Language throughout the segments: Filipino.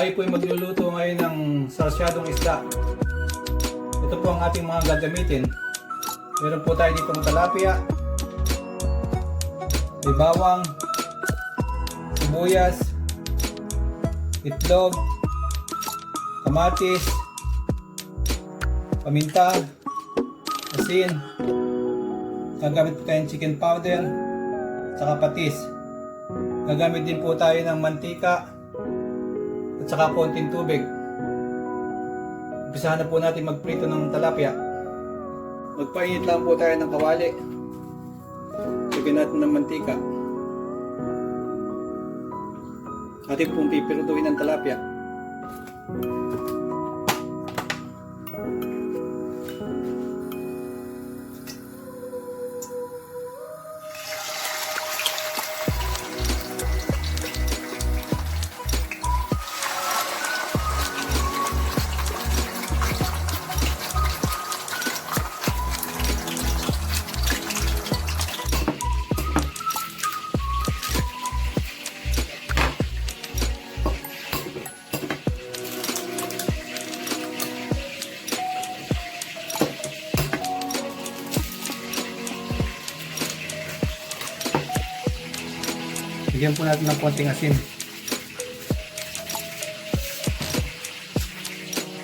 Tayo po ay magluluto ngayon ng sarciadong isda. Ito po ang ating mga gagamitin. Meron po tayo dito ng tilapia, may bawang, sibuyas, itlog, kamatis, paminta, asin. Gagamit po tayo ng chicken powder, saka patis. Gagamit din po tayo ng mantika at saka konting tubig. Umpisahan na po natin magprito ng tilapia. Magpainit lang po tayo ng kawali. Lagyan natin ng mantika. Atin pong pipirutuin ng tilapia. Bigyan po natin ng konting asin,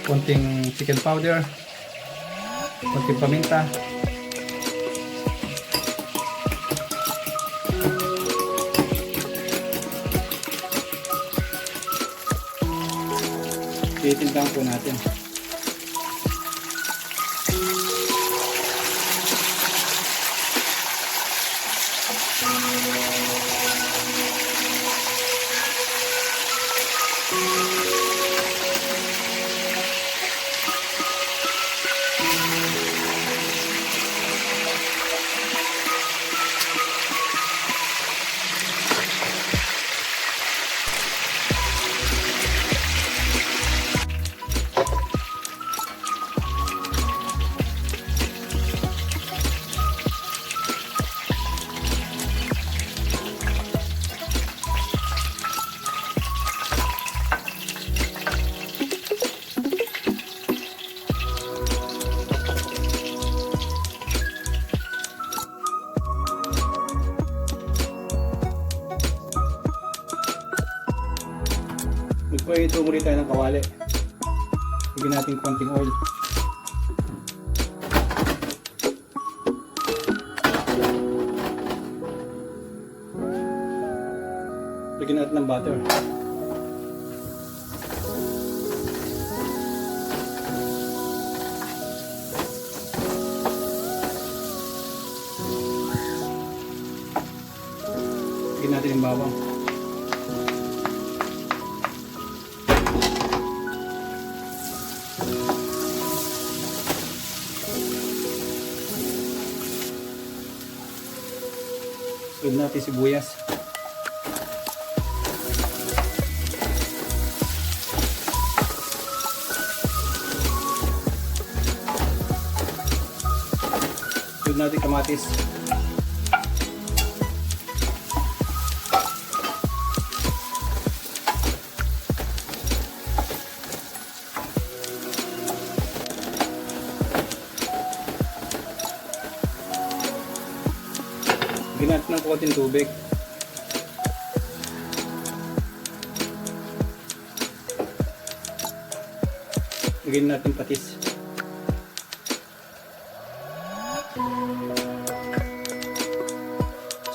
konting chicken powder, konting paminta, titintahan po natin. Magpainit ulit tayo ng kawali. Lagyan natin konting oil. Lagyan natin ng butter. Lagyan natin yung bawang. Sunod natin sibuyas. Sunod natin kamatis. Ginat ng konting tubig. Lagyan natin patis.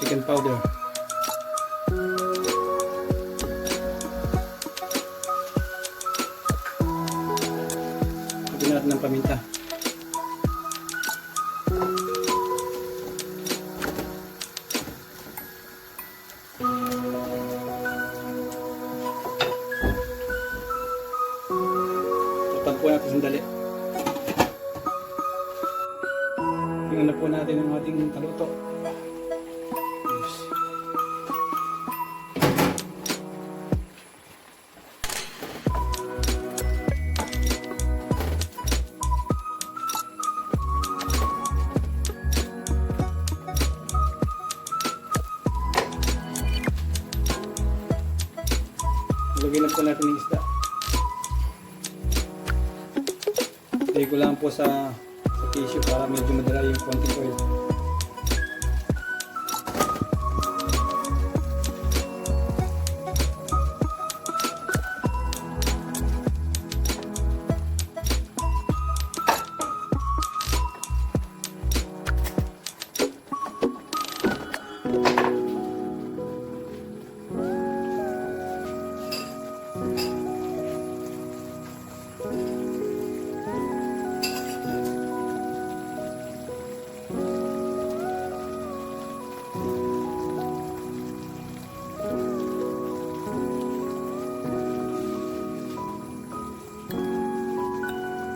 Chicken powder. Lagyan natin ng paminta. Tapag po natin sandali. Tingnan na po natin ang ating kaluto. Yes. Lagyan na po natin ng isda. Lagay ko lang po sa tissue para medyo madala yung konting oil.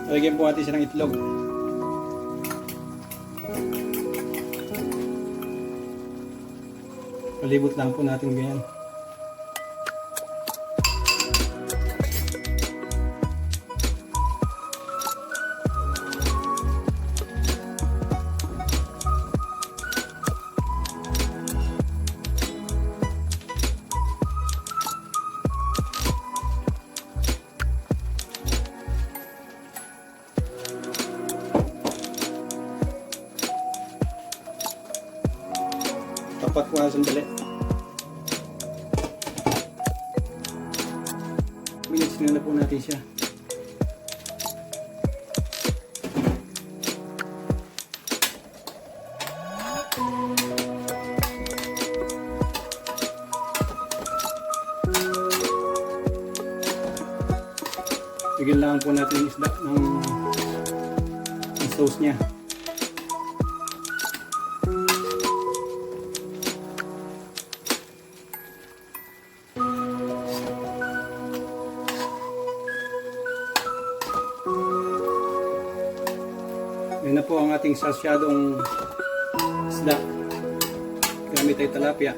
Lagyan po natin siya ng itlog. Palibot lang po natin ganyan. Tapat ko nga sandali. Minutes na po natin siya. Bigyan lang po natin yung isda ng sauce niya. Yan na po ang ating sarciadong isda. Gamit ay tilapia.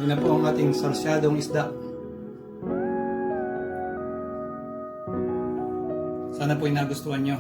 Yan na po ang ating sarciadong isda. Sana po ay nagustuhan nyo.